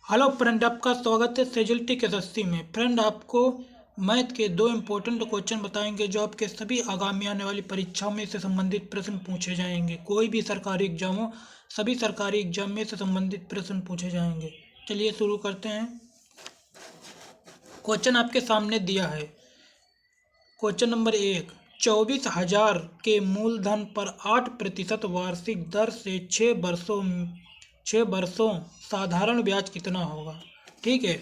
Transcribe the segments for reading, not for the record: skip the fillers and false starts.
Hello friend, आपका स्वागत है सेजल्टी के एसएससी में। फ्रेंड, आपको मैथ के दो इम्पोर्टेंट क्वेश्चन बताएंगे जो आपके सभी आगामी आने वाली परीक्षाओं में से संबंधित प्रश्न पूछे जाएंगे। कोई भी सरकारी एग्जाम हो, सभी सरकारी एग्जाम में से संबंधित प्रश्न पूछे जाएंगे। चलिए शुरू करते हैं। क्वेश्चन आपके सामने दिया है। क्वेश्चन नंबर 1, 24,000 के मूलधन पर 8% वार्षिक दर से 6 वर्षों साधारण ब्याज कितना होगा। ठीक है,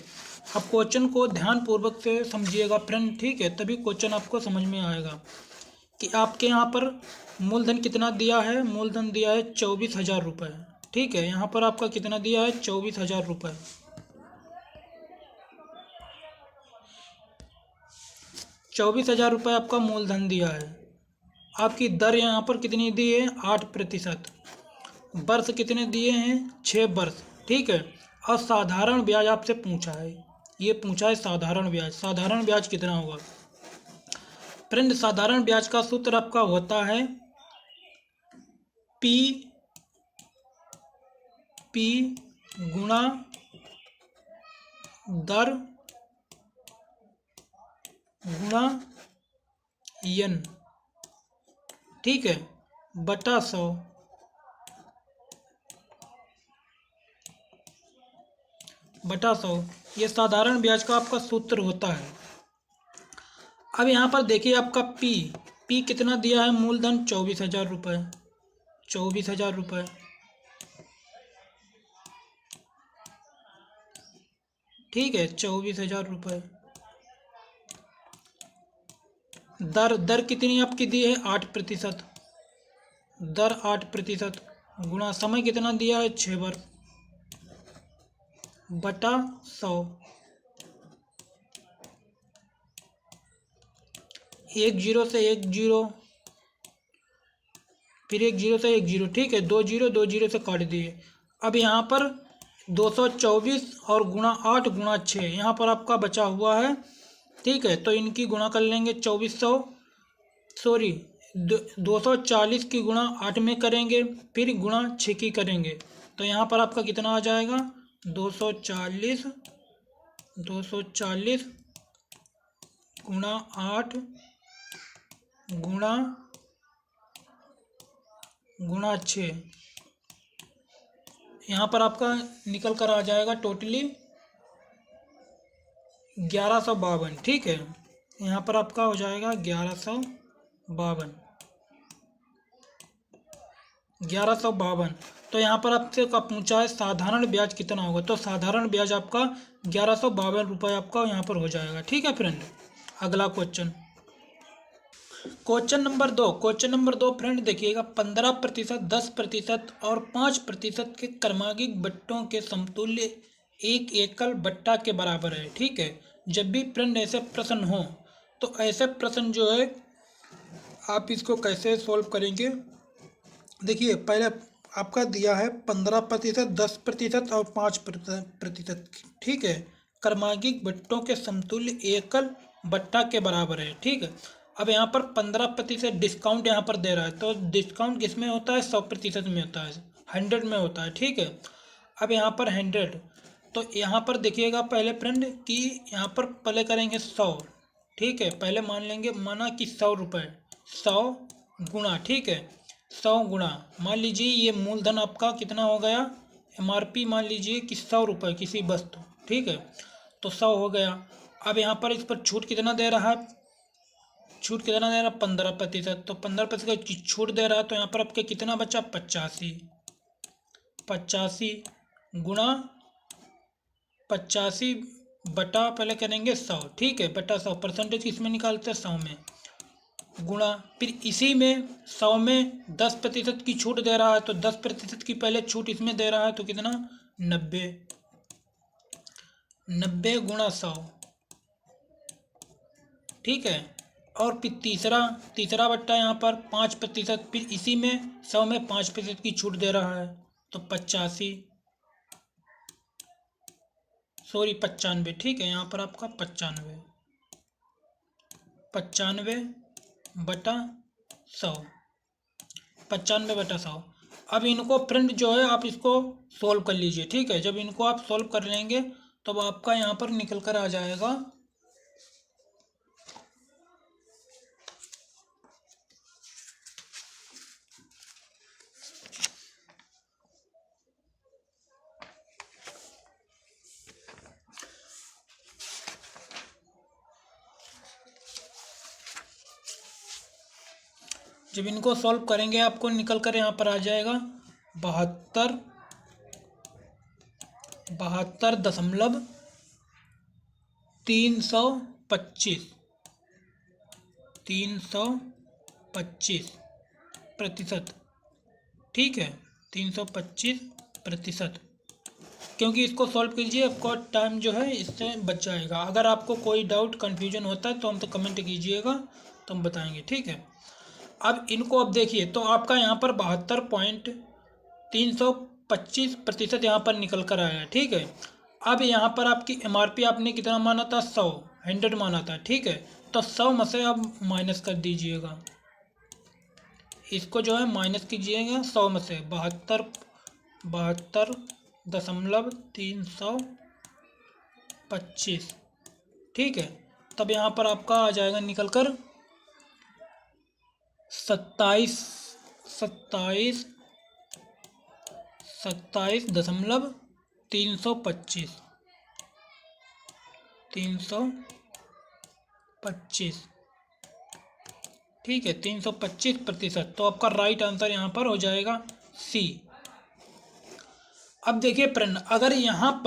अब क्वेश्चन को ध्यानपूर्वक से समझिएगा फ्रेंड। ठीक है, तभी क्वेश्चन आपको समझ में आएगा कि आपके यहाँ पर मूलधन कितना दिया है। मूलधन दिया है 24,000 रुपये। ठीक है, यहाँ पर आपका कितना दिया है, 24,000 रुपये। 24,000 रुपये आपका मूलधन दिया है। आपकी दर यहाँ पर कितनी दी है, 8%। वर्ष कितने दिए हैं, 6 वर्ष। ठीक है, और साधारण ब्याज आपसे पूछा है। ये पूछा है साधारण ब्याज। साधारण ब्याज कितना होगा फ्रेंड। साधारण ब्याज का सूत्र आपका होता है पी गुणा दर गुणा एन। ठीक है, बटा 100। बटा 100 ये साधारण ब्याज का आपका सूत्र होता है। अब यहाँ पर देखिए, आपका पी कितना दिया है, मूलधन 24,000 रुपये। 24,000 रुपये। ठीक है, 24,000 रुपये। दर कितनी आपकी दी है, 8%। दर 8% गुणा समय कितना दिया है, 6 वर्ष, बटा 100। एक जीरो से एक जीरो, फिर एक जीरो से एक जीरो। ठीक है, दो जीरो से काट दिए। अब यहाँ पर 224 और गुणा 8 गुणा 6 यहाँ पर आपका बचा हुआ है। ठीक है, तो इनकी गुणा कर लेंगे। 240 की गुणा 8 में करेंगे, फिर गुणा 6 की करेंगे। तो यहाँ पर आपका कितना आ जाएगा, 240 गुणा 8 गुणा 6। यहाँ पर आपका निकल कर आ जाएगा टोटली 1152। ठीक है, यहाँ पर आपका हो जाएगा 1152। तो यहाँ पर आपसे का पूछा है साधारण ब्याज कितना होगा, तो साधारण ब्याज आपका 1152 रुपये आपका यहाँ पर हो जाएगा। ठीक है फ्रेंड, अगला क्वेश्चन क्वेश्चन नंबर दो फ्रेंड देखिएगा। 15%, 10% और 5% के क्रमांकित बट्टों के समतुल्य एक एकल बट्टा के बराबर है। ठीक है, जब भी फ्रेंड ऐसे प्रश्न हो तो ऐसे प्रश्न जो है आप इसको कैसे सॉल्व करेंगे। देखिए, पहले आपका दिया है 15%, 10% और 5%। ठीक है, क्रमांकित बट्टों के समतुल्य एकल बट्टा के बराबर है। ठीक है, अब यहाँ पर 15% डिस्काउंट यहाँ पर दे रहा है, तो डिस्काउंट किस में होता है, 100% में होता है, 100 में होता है। ठीक है, अब यहाँ पर 100, तो यहाँ पर देखिएगा पहले फ्रेंड कि यहाँ पर पहले करेंगे 100। ठीक है, पहले माना कि 100 रुपये, 100 गुणा। ठीक है, 100 गुणा, मान लीजिए ये मूलधन आपका कितना हो गया, एमआरपी मान लीजिए कि 100 रुपये किसी वस्तु। ठीक है, तो 100 हो गया। अब यहाँ पर इस पर छूट कितना दे रहा है, 15%। तो 15% की छूट दे रहा है, तो यहाँ पर आपके कितना बचा, 85 गुणा 85 बटा पहले करेंगे 100। ठीक है, बटा 100, परसेंटेज किसमें निकालते हैं, 100 में, गुणा फिर इसी में 100 में 10% की छूट दे रहा है, तो 10% की पहले छूट इसमें दे रहा है, तो कितना, 90 गुणा 100। ठीक है, और फिर तीसरा बट्टा यहाँ पर 5%, फिर इसी में 100 में 5% की छूट दे रहा है, तो 95। ठीक है, यहाँ पर आपका 95 बटा 100। 95 बटा 100। अब इनको फ्रेंड जो है आप इसको सोल्व कर लीजिए, ठीक है। जब इनको आप सोल्व कर लेंगे तब आपका यहाँ पर निकल कर आ जाएगा जब इनको सॉल्व करेंगे आपको निकल कर यहाँ पर आ जाएगा 72.325 प्रतिशत, ठीक है। 325%, क्योंकि इसको सॉल्व कीजिए, आपका टाइम जो है इससे बच जाएगा। अगर आपको कोई डाउट कन्फ्यूजन होता है तो हम तो कमेंट कीजिएगा, तो हम बताएंगे, ठीक है। अब इनको अब देखिए तो आपका यहाँ पर 72.325% यहाँ पर निकल कर आया, ठीक है। अब यहाँ पर आपकी MRP आपने कितना माना था, 100 माना था, ठीक है। तो 100 में से अब माइनस कर दीजिएगा, इसको जो है माइनस कीजिएगा 100 में से 72.325, ठीक है। तब यहाँ पर आपका आ जाएगा निकल कर 27.325, ठीक है, 325%। तो आपका राइट आंसर यहाँ पर हो जाएगा सी। अब देखिए फ्रेंड, अगर यहाँ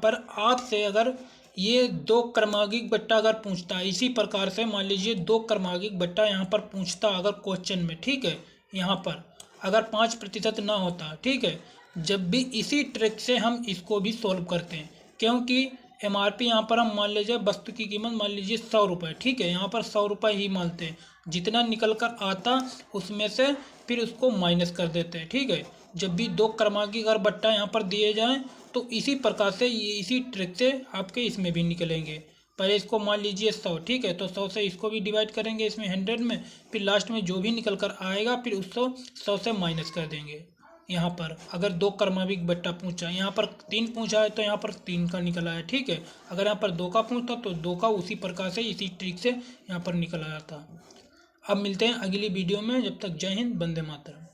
पर आपसे अगर ये दो क्रमांकित बट्टा अगर पूछता है इसी प्रकार से, मान लीजिए दो क्रमांकित बट्टा यहाँ पर पूछता अगर क्वेश्चन में, ठीक है, यहाँ पर अगर 5% ना होता, ठीक है, जब भी इसी ट्रिक से हम इसको भी सॉल्व करते हैं, क्योंकि MRP यहाँ पर हम मान लीजिए वस्तु की कीमत मान लीजिए 100 रुपये, ठीक है, यहाँ पर 100 रुपये ही मानते हैं, जितना निकल कर आता उसमें से फिर उसको माइनस कर देते हैं, ठीक है। जब भी दो क्रमांकित अगर बट्टा यहाँ पर दिए जाएं तो इसी प्रकार से ये इसी ट्रिक से आपके इसमें भी निकलेंगे। पहले इसको मान लीजिए 100, ठीक है, तो 100 से इसको भी डिवाइड करेंगे इसमें 100 में, फिर लास्ट में जो भी निकल कर आएगा फिर उसको 100 से माइनस कर देंगे। यहाँ पर अगर दो क्रमांकित बट्टा पूछा, यहाँ पर 3 पूछा है तो यहाँ पर 3 का निकल आया, ठीक है। अगर यहाँ पर 2 का पूछता तो 2 का उसी प्रकार से इसी ट्रिक से यहाँ पर निकल आया था। अब मिलते हैं अगली वीडियो में, जब तक जय हिंद, वंदे मातरम।